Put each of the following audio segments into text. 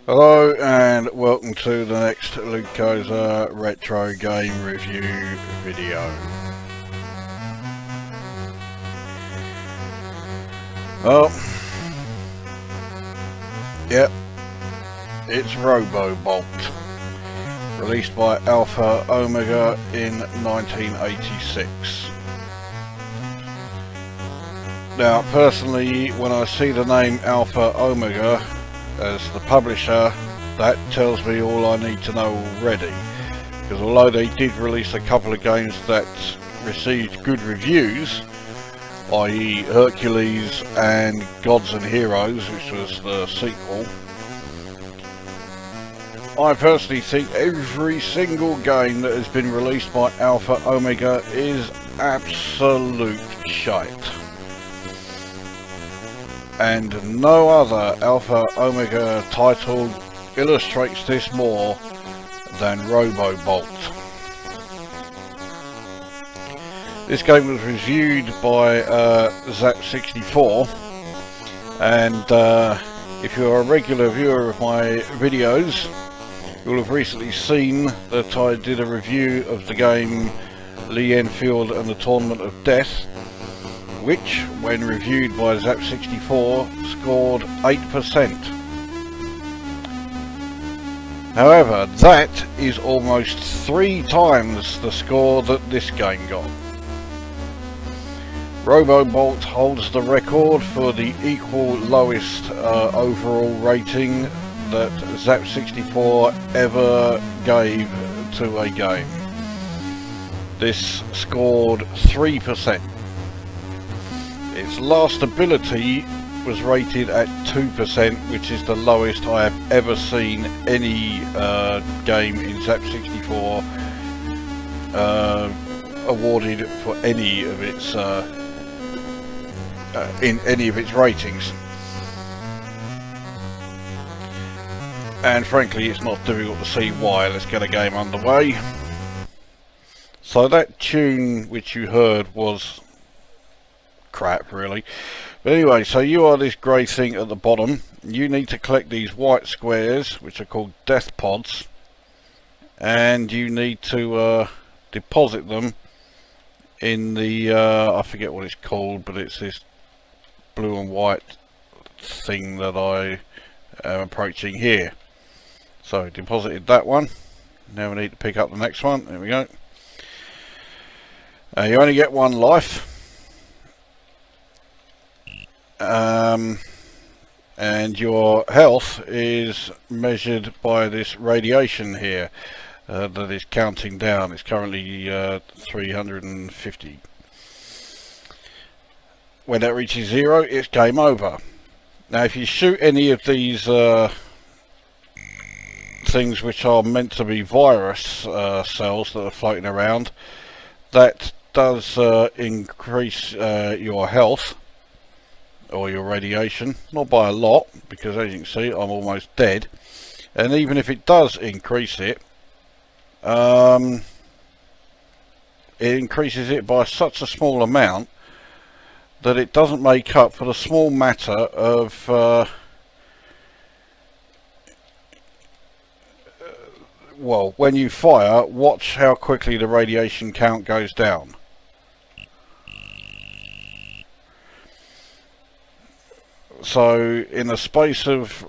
Hello and welcome to the next Lukozer retro game review video. Oh, yep, it's Robobolt, released by Alpha Omega in 1986. Now, personally, when I see the name Alpha Omega as the publisher, that tells me all I need to know already, because although they did release a couple of games that received good reviews, i.e. Hercules and Gods and Heroes, which was the sequel, I personally think every single game that has been released by Alpha Omega is absolute shite. And no other Alpha Omega title illustrates this more than Robobolt. This game was reviewed by Zap64, and if you're a regular viewer of my videos, you'll have recently seen that I did a review of the game Enfield and the Tournament of Death, which, when reviewed by Zap64, scored 8%. However, that is almost 3 times the score that this game got. Robobolt holds the record for the equal lowest overall rating that Zap64 ever gave to a game. This scored 3%. Its last ability was rated at 2%, which is the lowest I have ever seen any game in Zap64 awarded for any of its in any of its ratings. And frankly, it's not difficult to see why. Let's get a game underway. So that tune which you heard was crap, really. But anyway, so you are this grey thing at the bottom. You need to collect these white squares, which are called death pods, and you need to deposit them in the I forget what it's called, but it's this blue and white thing that I am approaching here. So deposited that one. Now we need to pick up the next one. There we go. You only get one life. And your health is measured by this radiation here that is counting down. It's currently 350. When that reaches 0, it's game over. Now if you shoot any of these things which are meant to be virus cells that are floating around, that does increase your health or your radiation, not by a lot, because as you can see I'm almost dead. And even if it does increase it, it increases it by such a small amount that it doesn't make up for the small matter of well, when you fire, watch how quickly the radiation count goes down. So in the space of,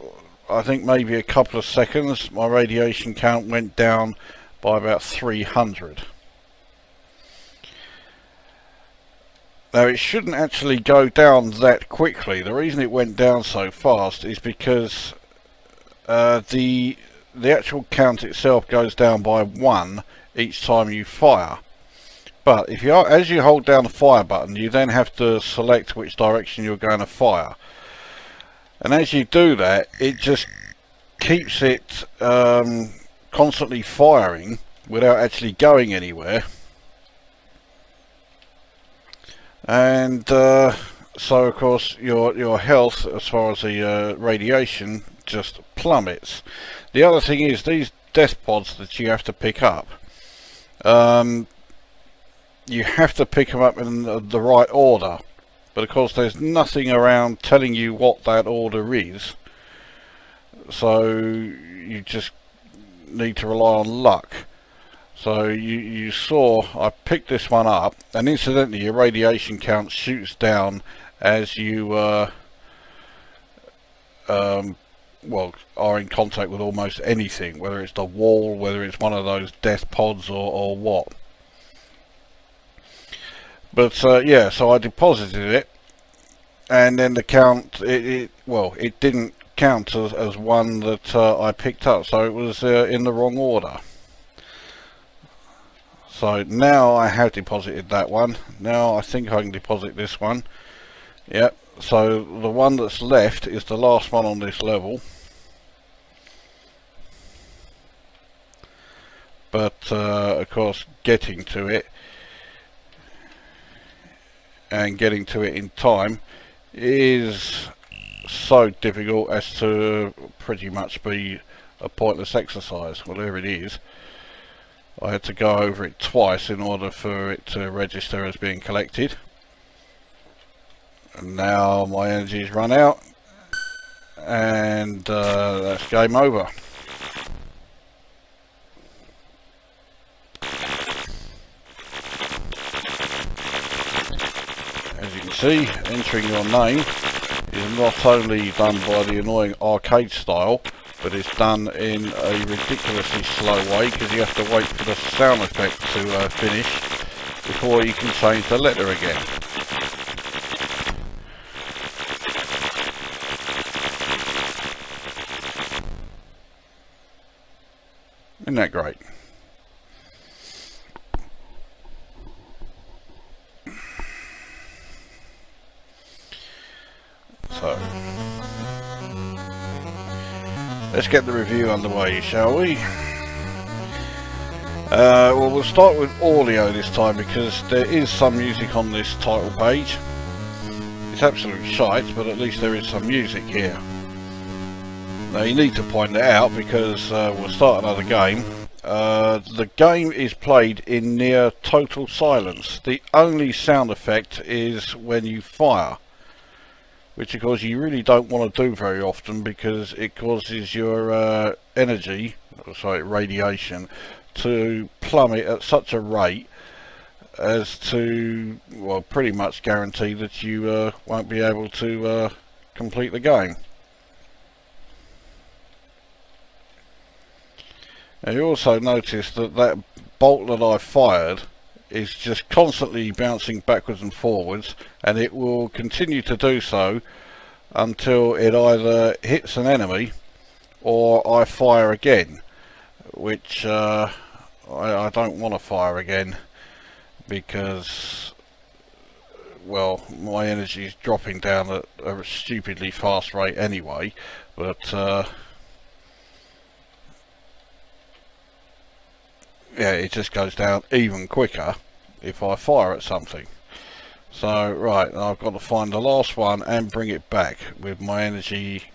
I think maybe a couple of seconds, my radiation count went down by about 300. Now it shouldn't actually go down that quickly. The reason it went down so fast is because the actual count itself goes down by 1 each time you fire. But if you as you hold down the fire button, you then have to select which direction you're going to fire. And as you do that, it just keeps it constantly firing without actually going anywhere. And so of course your health as far as the radiation just plummets. The other thing is these death pods that you have to pick up, you have to pick them up in the right order. But of course there's nothing around telling you what that order is. so you just need to rely on luck. So you saw I picked this one up, and incidentally your radiation count shoots down as you well, are in contact with almost anything, whether it's the wall, whether it's one of those death pods or what. But yeah, so I deposited it, and then the count, it didn't count as one that I picked up, so it was in the wrong order. So now I have deposited that one. Now I think I can deposit this one. Yep, so the one that's left is the last one on this level. But of course getting to it and getting to it in time is so difficult as to pretty much be a pointless exercise, whatever it is. I had to go over it twice in order for it to register as being collected. And now my energy's run out, and that's game over. As you can see, entering your name is not only done by the annoying arcade style, but it's done in a ridiculously slow way, because you have to wait for the sound effect to finish before you can change the letter again. Isn't that great? So let's get the review underway, shall we? Well, we'll start with audio this time, because there is some music on this title page. It's absolute shite, but at least there is some music here. Now you need to point it out, because we'll start another game. The game is played in near total silence. The only sound effect is when you fire, which of course you really don't want to do very often, because it causes your radiation to plummet at such a rate as to, well, pretty much guarantee that you won't be able to complete the game. Now you also notice that that bolt that I fired is just constantly bouncing backwards and forwards, and it will continue to do so until it either hits an enemy or I fire again, which I don't want to fire again, because, well, my energy is dropping down at a stupidly fast rate anyway, but yeah, it just goes down even quicker if I fire at something. So right, I've got to find the last one and bring it back with my energy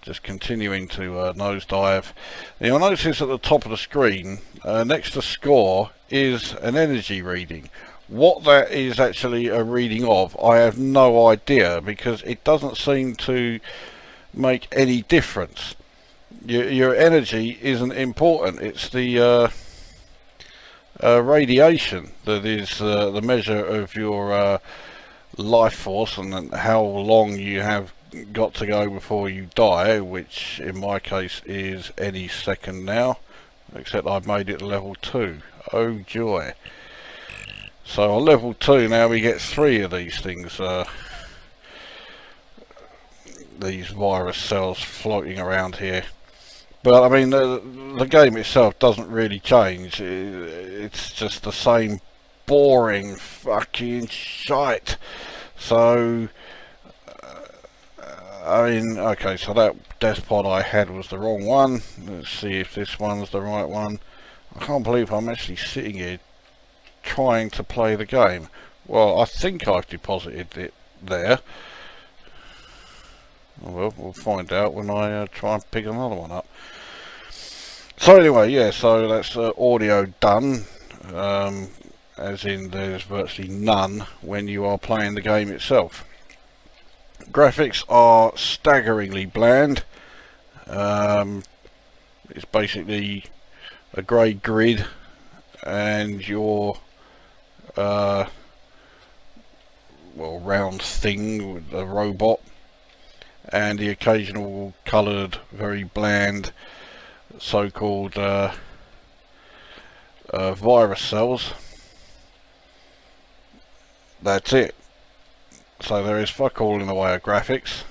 just continuing to nosedive. Now you'll notice at the top of the screen, next to score, is an energy reading. What that is actually a reading of, I have no idea, because it doesn't seem to make any difference. Your energy isn't important, it's the radiation that is the measure of your life force, and how long you have got to go before you die, which in my case is any second now, except I've made it level 2. Oh joy. So on level 2 now we get 3 of these things, these virus cells floating around here. But I mean, the game itself doesn't really change. It's just the same boring fucking shite. So I mean, okay, so that death pod I had was the wrong one. Let's see if this one's the right one. I can't believe I'm actually sitting here trying to play the game. Well, I think I've deposited it there. Well, we'll find out when I try and pick another one up. So anyway, yeah, so that's audio done, as in there's virtually none when you are playing the game itself. Graphics are staggeringly bland. It's basically a grey grid and your round thing with a robot, and the occasional coloured, very bland so-called virus cells. That's it. So there is fuck all in the way of graphics,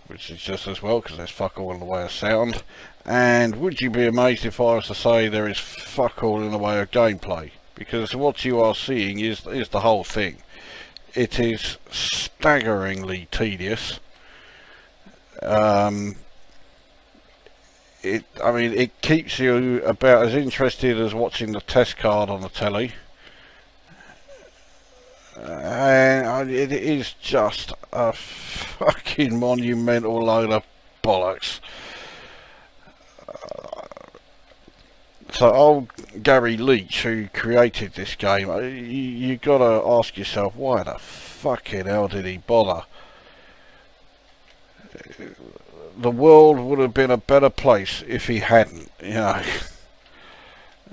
which is just as well, because there's fuck all in the way of sound. And would you be amazed if I was to say there is fuck all in the way of gameplay? Because what you are seeing is the whole thing. It is staggeringly tedious. It keeps you about as interested as watching the test card on the telly. And it is just a fucking monumental load of bollocks. So old Gary Leach, who created this game, you gotta ask yourself, why the fucking hell did he bother? The world would have been a better place if he hadn't, you know.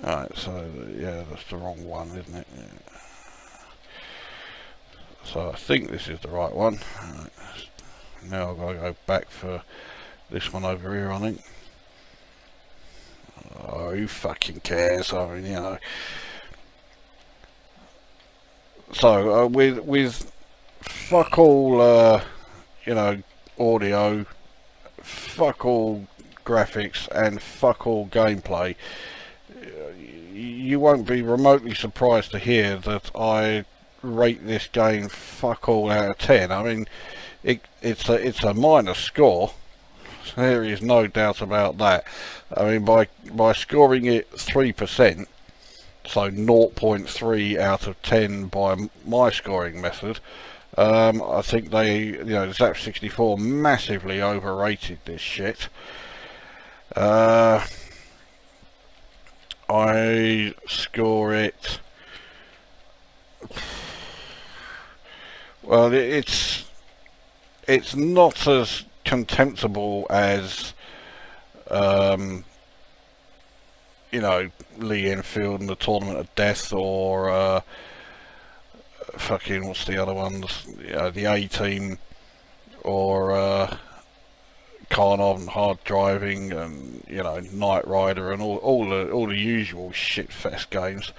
Alright, so yeah, that's the wrong one, isn't it? Yeah. So I think this is the right one. Right. Now I've got to go back for this one over here, I think. Oh, who fucking cares? I mean, you know. So with fuck all, audio, fuck all graphics, and fuck all gameplay, you won't be remotely surprised to hear that I rate this game fuck all out of 10. I mean, it's a minus score. There is no doubt about that. I mean, by scoring it 3%, so 0.3 out of 10 by my scoring method, I think Zap64 massively overrated this shit. I score it. Well, it's not as contemptible as Lee Enfield and the Tournament of Death, or fucking what's the other ones? The A-Team, or Commodore and Hard Driving, and Knight Rider, and all the usual shitfest games.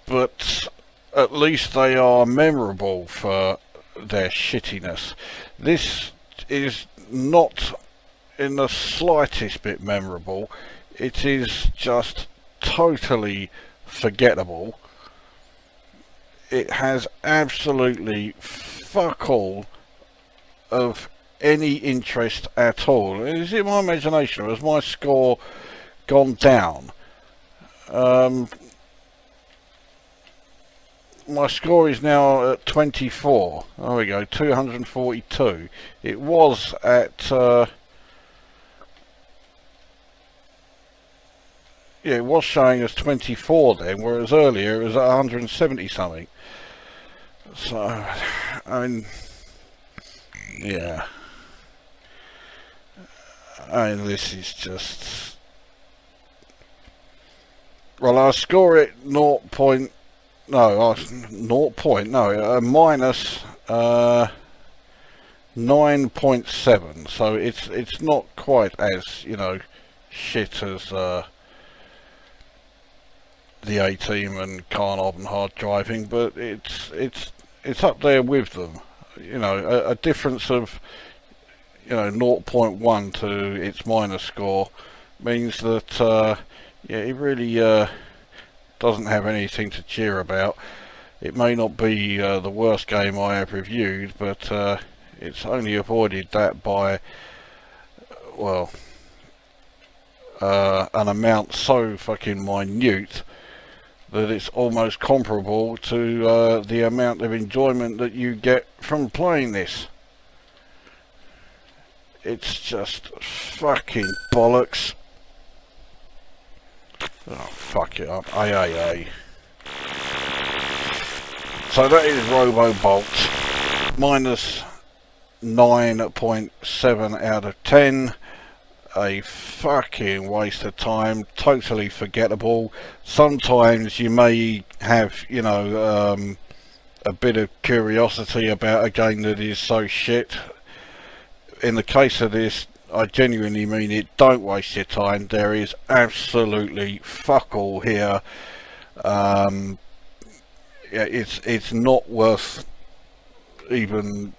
But at least they are memorable for their shittiness. This is not in the slightest bit memorable. It is just totally forgettable. It has absolutely fuck all of any interest at all. Is it my imagination, or has my score gone down? My score is now at 24. There we go, 242. It was at it was showing as 24 then, whereas earlier it was at 170 something. So, I mean, yeah. I mean, this is just... Well, I score it minus 9.7, so it's not quite as shit as the A-Team and Carnob and Hard Driving, but it's up there with them. A difference of 0.1 to its minus score means that it really doesn't have anything to cheer about. It may not be the worst game I have reviewed, but it's only avoided that by, well, an amount so fucking minute that it's almost comparable to the amount of enjoyment that you get from playing this. It's just fucking bollocks. Oh, fuck it up. Aye. So that is Robobolt, minus 9.7 out of 10. A fucking waste of time, totally forgettable. Sometimes you may have, you know, a bit of curiosity about a game that is so shit. In the case of this, I genuinely mean it, don't waste your time. There is absolutely fuck all here. Yeah, it's not worth even,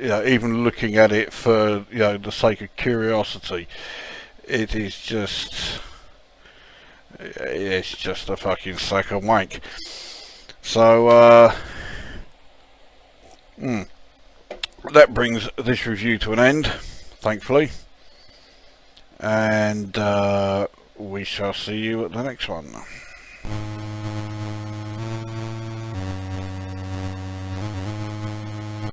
you know, even looking at it for, you know, the sake of curiosity. It is just, it's just a fucking sack of wank. So that brings this review to an end, thankfully, and we shall see you at the next one.